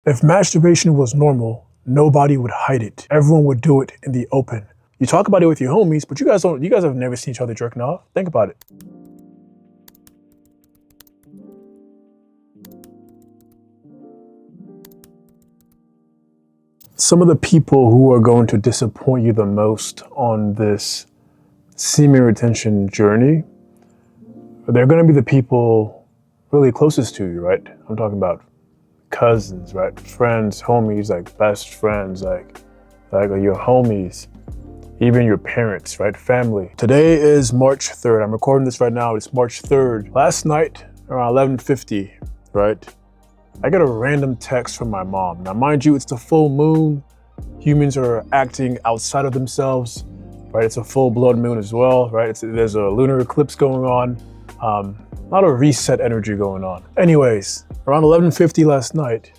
If masturbation was normal, nobody would hide it. Everyone would do it in the open. You talk about it with your homies, but you guys have never seen each other jerking off. Think about it. Some of the people who are going to disappoint you the most on this semen retention journey, they're going to be the people really closest to you, right? I'm talking about cousins, right? Friends, homies, like best friends, like your homies, even your parents, right? Family. Today is March 3rd. I'm recording this right now. It's March 3rd. Last night around 11:50, right? I got a random text from my mom. Now, mind you, it's the full moon. Humans are acting outside of themselves, right? It's a full blood moon as well, right? There's a lunar eclipse going on. A lot of reset energy going on. Anyways, around 11:50 last night,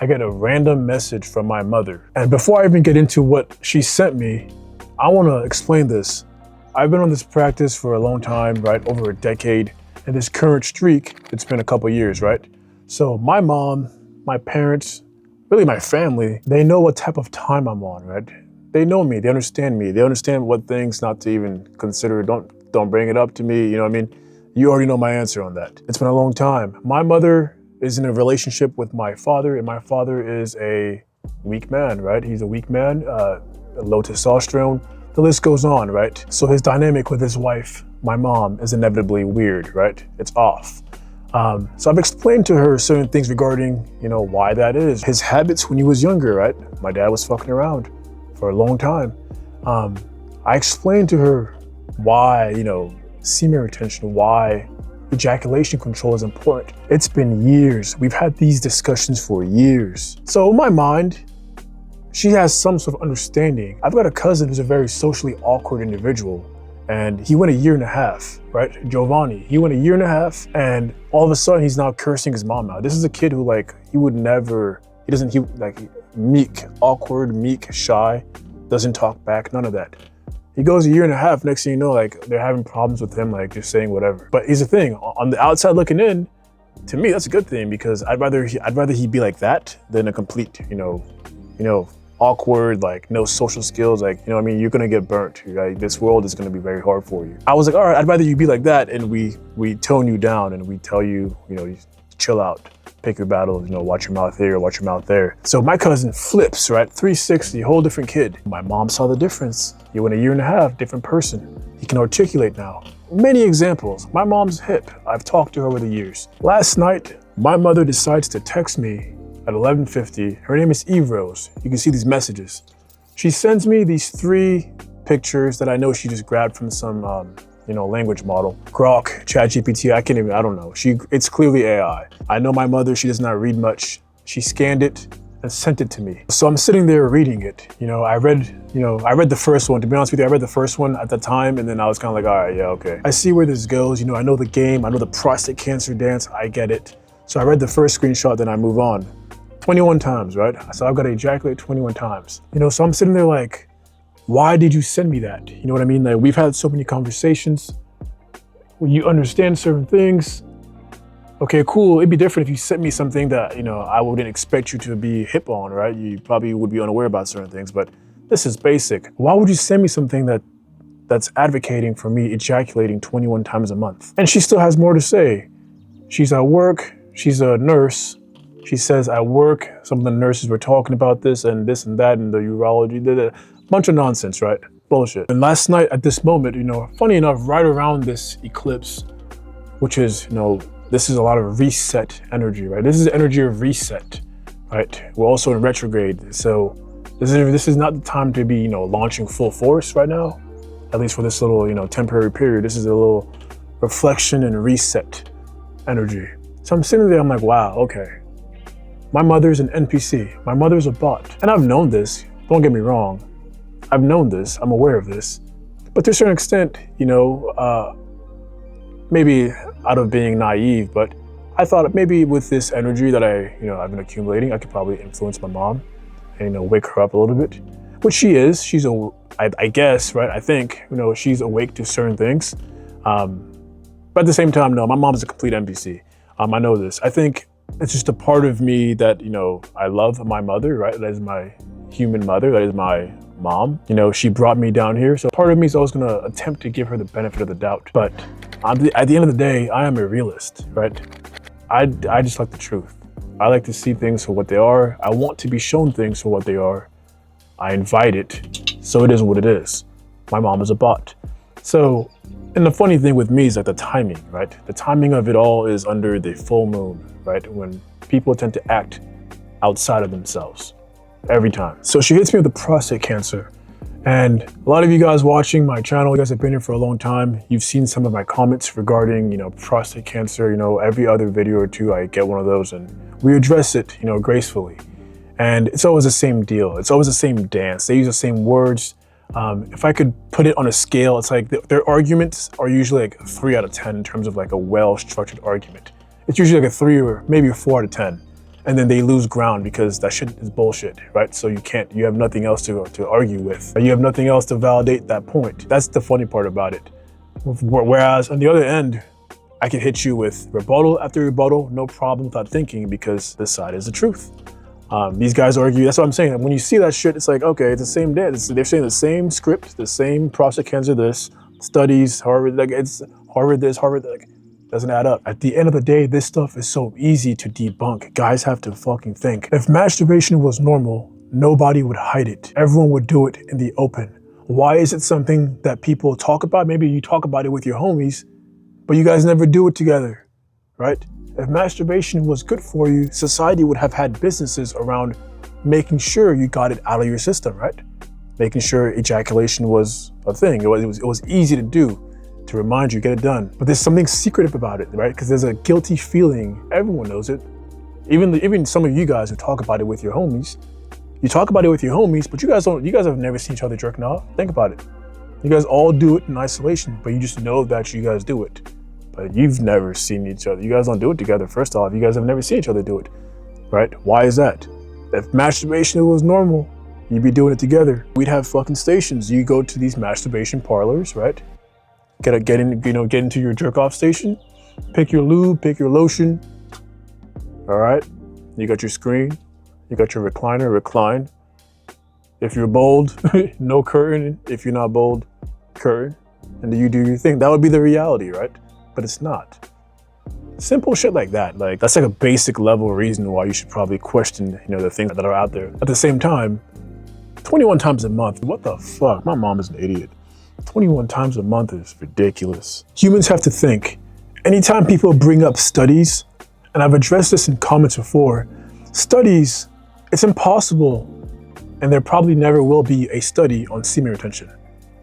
I get a random message from my mother. And before I even get into what she sent me, I wanna explain this. I've been on this practice for a long time, right? Over a decade. And this current streak, it's been a couple years, right? So my mom, my parents, really my family, they know what type of time I'm on, right? They know me, they understand me. They understand what things not to even consider. Don't bring it up to me, you know what I mean? You already know my answer on that. It's been a long time. My mother is in a relationship with my father, and my father is a weak man, right? He's a weak man, low testosterone. The list goes on, right? So his dynamic with his wife, my mom, is inevitably weird, right? It's off. So I've explained to her certain things regarding, why that is. His habits when he was younger, right? My dad was fucking around for a long time. I explained to her why, semen retention, why ejaculation control is important. It's been years. We've had these discussions for years. So in my mind, she has some sort of understanding. I've got a cousin who's a very socially awkward individual, and he went a year and a half, right? Giovanni, he went a year and a half, and all of a sudden he's now cursing his mom out. This is a kid who meek, awkward, meek, shy, doesn't talk back, none of that. He goes a year and a half, next thing you know, they're having problems with him, just saying whatever. But here's the thing, on the outside looking in, to me, that's a good thing, because I'd rather he be like that than a complete, awkward, no social skills, you're gonna get burnt, right? This world is gonna be very hard for you. I was like, all right, I'd rather you be like that, and we tone you down, and we tell you, you chill out, pick your battles, watch your mouth here, watch your mouth there. So my cousin flips, right? 360, whole different kid. My mom saw the difference. He went a year and a half, different person. He can articulate now. Many examples. My mom's hip. I've talked to her over the years. Last night, my mother decides to text me at 11:50. Her name is Eve Rose. You can see these messages. She sends me these 3 pictures that I know she just grabbed from some, language model. Grok, ChatGPT, I don't know. It's clearly AI. I know my mother, she does not read much. She scanned it and sent it to me. So I'm sitting there reading it. I read the first one. To be honest with you, I read the first one at the time, and then I was kind of like, all right, yeah, okay. I see where this goes. I know the game. I know the prostate cancer dance. I get it. So I read the first screenshot, then I move on. 21 times, right? So I've got to ejaculate 21 times. So I'm sitting there like, why did you send me that? You know what I mean? We've had so many conversations. When you understand certain things, okay, cool. It'd be different if you sent me something that, I wouldn't expect you to be hip on, right? You probably would be unaware about certain things, but this is basic. Why would you send me something that's advocating for me ejaculating 21 times a month? And she still has more to say. She's at work. She's a nurse. She says at work, some of the nurses were talking about this and that and the urology, bunch of nonsense, right? Bullshit. And last night at this moment, funny enough, right around this eclipse, which is, this is a lot of reset energy, right? This is the energy of reset, right? We're also in retrograde. So this is not the time to be, launching full force right now, at least for this little, temporary period. This is a little reflection and reset energy. So I'm sitting there, I'm like, wow, okay. My mother's an NPC. My mother's a bot. And I've known this, don't get me wrong. I've known this, I'm aware of this. But to a certain extent, maybe out of being naive, but I thought maybe with this energy that I've been accumulating, I could probably influence my mom and, wake her up a little bit. Which she is, I guess, right? I think, she's awake to certain things. But at the same time, no, my mom is a complete NPC. I know this. I think It's just a part of me that, you know, I love my mother, right? That is my human mother, that is my mom. You know, she brought me down here. So part of me is always gonna attempt to give her the benefit of the doubt. But at the end of the day, I am a realist, right? I just like the truth. I like to see things for what they are. I want to be shown things for what they are. I invite it, so it is what it is. My mom is a bot. So, and the funny thing with me is like the timing, right? The timing of it all is under the full moon, right? When people tend to act outside of themselves, every time. So she hits me with the prostate cancer. And a lot of you guys watching my channel, you guys have been here for a long time. You've seen some of my comments regarding, you know, prostate cancer. You know, every other video or two, I get one of those and we address it, you know, gracefully. And it's always the same deal. It's always the same dance. They use the same words. If I could put it on a scale, it's like their arguments are usually like a 3 out of 10 in terms of like a well-structured argument. It's usually like a 3 or maybe a 4 out of 10. And then they lose ground because that shit is bullshit, right? So you have nothing else to argue with. You have nothing else to validate that point. That's the funny part about it. Whereas on the other end, I can hit you with rebuttal after rebuttal, no problem without thinking, because this side is the truth. These guys argue, that's what I'm saying. When you see that shit, it's like, okay, it's the same day. They're saying the same script, the same prostate cancer, this, studies, Harvard, like it's Harvard this, Harvard that. Like, doesn't add up. At the end of the day, this stuff is so easy to debunk. Guys have to fucking think. If masturbation was normal, nobody would hide it. Everyone would do it in the open. Why is it something that people talk about? Maybe you talk about it with your homies, but you guys never do it together, right? If masturbation was good for you, society would have had businesses around making sure you got it out of your system, right? Making sure ejaculation was a thing. It was easy to do. To remind you, get it done. But there's something secretive about it, right? Because there's a guilty feeling. Everyone knows it. Even some of you guys who talk about it with your homies. You talk about it with your homies, but you guys have never seen each other jerking off. Think about it. You guys all do it in isolation, but you just know that you guys do it. But you've never seen each other. You guys don't do it together. First off, you guys have never seen each other do it, right? Why is that? If masturbation was normal, you'd be doing it together. We'd have fucking stations. You go to these masturbation parlors, right? Get into your jerk off station, pick your lube, pick your lotion. All right, you got your screen, you got your recliner, recline. If you're bold, no curtain. If you're not bold, curtain. And you do your thing. That would be the reality, right? But it's not. Simple shit like that. Like that's like a basic level reason why you should probably question, you know, the things that are out there. At the same time, 21 times a month. What the fuck? My mom is an idiot. 21 times a month is ridiculous. Humans have to think. Anytime people bring up studies, and I've addressed this in comments before, studies, it's impossible, and there probably never will be a study on semen retention,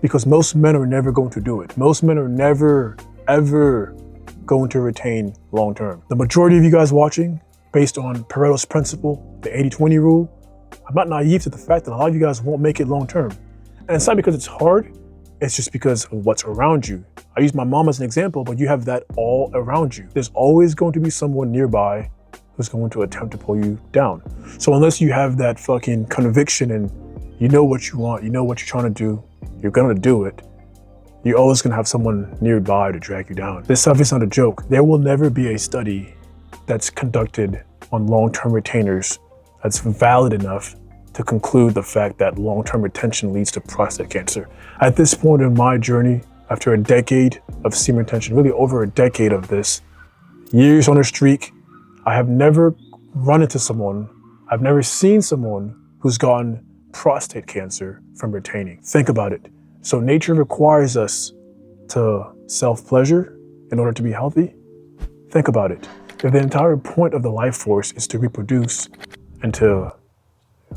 because most men are never going to do it. Most men are never, ever going to retain long term. The majority of you guys watching, based on Pareto's principle, the 80-20 rule, I'm not naive to the fact that a lot of you guys won't make it long term. And it's not because it's hard, it's just because of what's around you. I use my mom as an example, but you have that all around you. There's always going to be someone nearby who's going to attempt to pull you down. So unless you have that fucking conviction and you know what you want, you know what you're trying to do, you're gonna do it, you're always gonna have someone nearby to drag you down. This stuff is not a joke. There will never be a study that's conducted on long-term retainers that's valid enough to conclude the fact that long-term retention leads to prostate cancer. At this point in my journey, after a decade of semen retention, really over a decade of this, years on a streak, I have never run into someone, I've never seen someone who's gotten prostate cancer from retaining. Think about it. So nature requires us to self-pleasure in order to be healthy? Think about it. If the entire point of the life force is to reproduce and to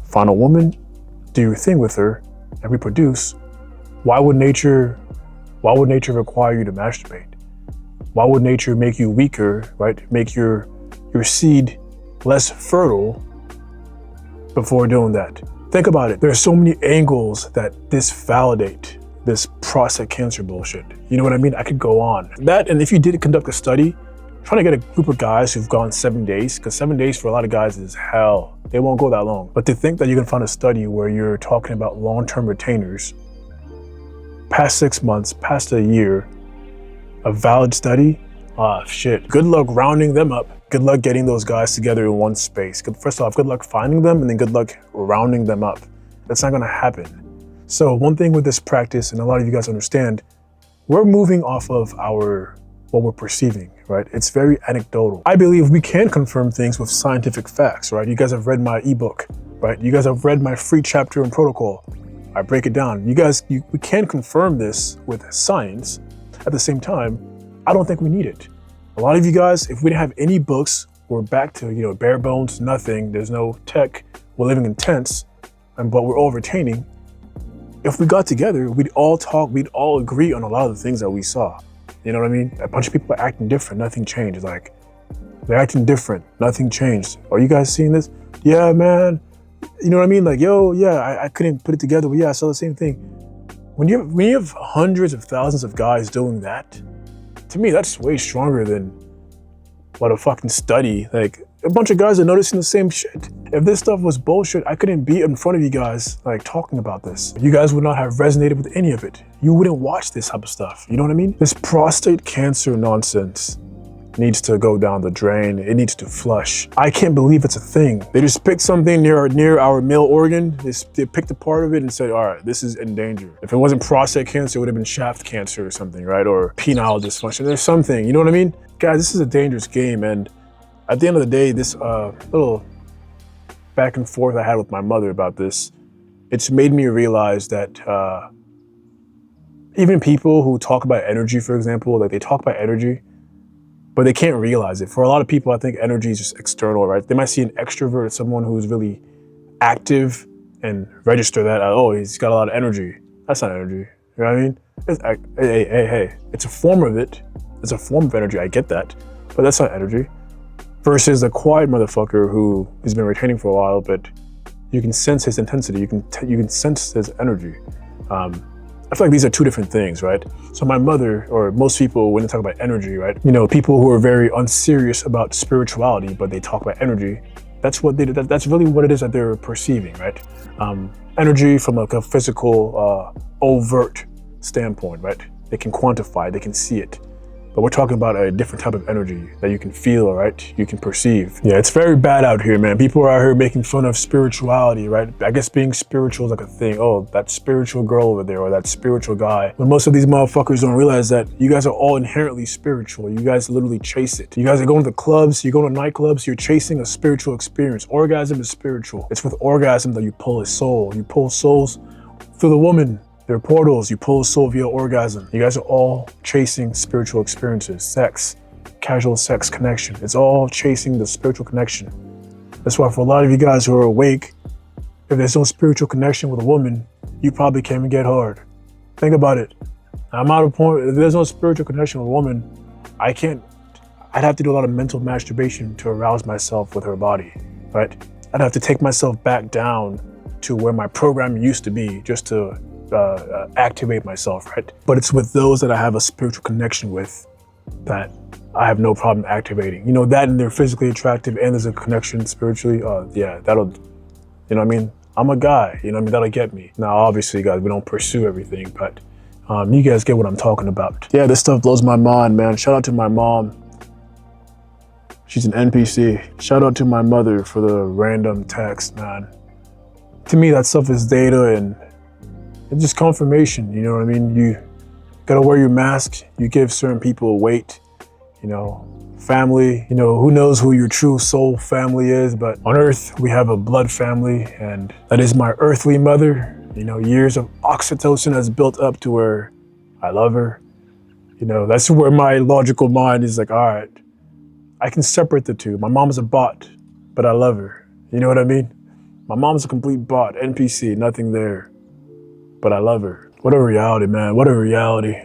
find a woman, do your thing with her, and reproduce, why would nature require you to masturbate? Why would nature make you weaker, right? Make your seed less fertile before doing that? Think about it. There are so many angles that disvalidate this prostate cancer bullshit. You know what I mean? I could go on. That, and if you did conduct a study, trying to get a group of guys who've gone 7 days, because 7 days for a lot of guys is hell. They won't go that long. But to think that you can find a study where you're talking about long-term retainers, past 6 months, past a year, a valid study, shit. Good luck rounding them up Good luck getting those guys together in one space. First off, good luck finding them, and then good luck rounding them up. That's not gonna happen. So one thing with this practice, and a lot of you guys understand, we're moving off of what we're perceiving, right? It's very anecdotal. I believe we can confirm things with scientific facts, right? You guys have read my ebook, right? You guys have read my free chapter and protocol. I break it down. We can confirm this with science. At the same time, I don't think we need it. A lot of you guys, if we didn't have any books, we're back to, bare bones, nothing. There's no tech. We're living in tents, but we're all retaining. If we got together, we'd all talk, we'd all agree on a lot of the things that we saw. You know what I mean? A bunch of people are acting different, nothing changed. Like, they're acting different, nothing changed. Are you guys seeing this? Yeah, man. You know what I mean? Like, yo, yeah, I couldn't put it together, but yeah, I saw the same thing. When you have hundreds of thousands of guys doing that, to me, that's way stronger than what a fucking study. Like, a bunch of guys are noticing the same shit. If this stuff was bullshit, I couldn't be in front of you guys, like, talking about this. You guys would not have resonated with any of it. You wouldn't watch this type of stuff. You know what I mean? This prostate cancer nonsense needs to go down the drain. It needs to flush. I can't believe it's a thing. They just picked something near our male organ. They picked a part of it and said, all right, this is in danger. If it wasn't prostate cancer, it would have been shaft cancer or something, right? Or penile dysfunction. There's something, you know what I mean? Guys, this is a dangerous game. And at the end of the day, this little back and forth I had with my mother about this, it's made me realize that even people who talk about energy, for example, like they talk about energy, but they can't realize it. For a lot of people, I think energy is just external, right? They might see an extrovert as someone who's really active and register that, oh, he's got a lot of energy. That's not energy, you know what I mean? Hey, it's a form of it. It's a form of energy, I get that, but that's not energy. Versus the quiet motherfucker who has been retaining for a while, but you can sense his intensity, you can sense his energy. I feel like these are two different things, right? So my mother, or most people, when they talk about energy, right? People who are very unserious about spirituality, but they talk about energy. That's really what it is that they're perceiving, right? Energy from like a physical, overt standpoint, right? They can quantify, they can see it. But we're talking about a different type of energy that you can feel, right? You can perceive. Yeah, it's very bad out here, man. People are out here making fun of spirituality, right? I guess being spiritual is like a thing. Oh, that spiritual girl over there, or that spiritual guy. When most of these motherfuckers don't realize that you guys are all inherently spiritual. You guys literally chase it. You guys are going to the clubs, you go to nightclubs, you're chasing a spiritual experience. Orgasm is spiritual. It's with orgasm that you pull a soul. You pull souls through the woman. There are portals, you pull a soul via orgasm. You guys are all chasing spiritual experiences, sex, casual sex connection. It's all chasing the spiritual connection. That's why for a lot of you guys who are awake, if there's no spiritual connection with a woman, you probably can't even get hard. Think about it. I'm out of point. If there's no spiritual connection with a woman, I'd have to do a lot of mental masturbation to arouse myself with her body, right? I'd have to take myself back down to where my program used to be just to activate myself, right? But it's with those that I have a spiritual connection with that I have no problem activating. That and they're physically attractive and there's a connection spiritually. Yeah, that'll, you know what I mean? I'm a guy, you know what I mean? That'll get me. Now, obviously, guys, we don't pursue everything, but you guys get what I'm talking about. Yeah, this stuff blows my mind, man. Shout out to my mom. She's an NPC. Shout out to my mother for the random text, man. To me, that stuff is data and it's just confirmation, you know what I mean? You gotta wear your mask, you give certain people weight, family, who knows who your true soul family is, but on earth, we have a blood family, and that is my earthly mother. Years of oxytocin has built up to where I love her. That's where my logical mind is like, all right, I can separate the two. My mom's a bot, but I love her. You know what I mean? My mom's a complete bot, NPC, nothing there. But I love her. What a reality, man. What a reality.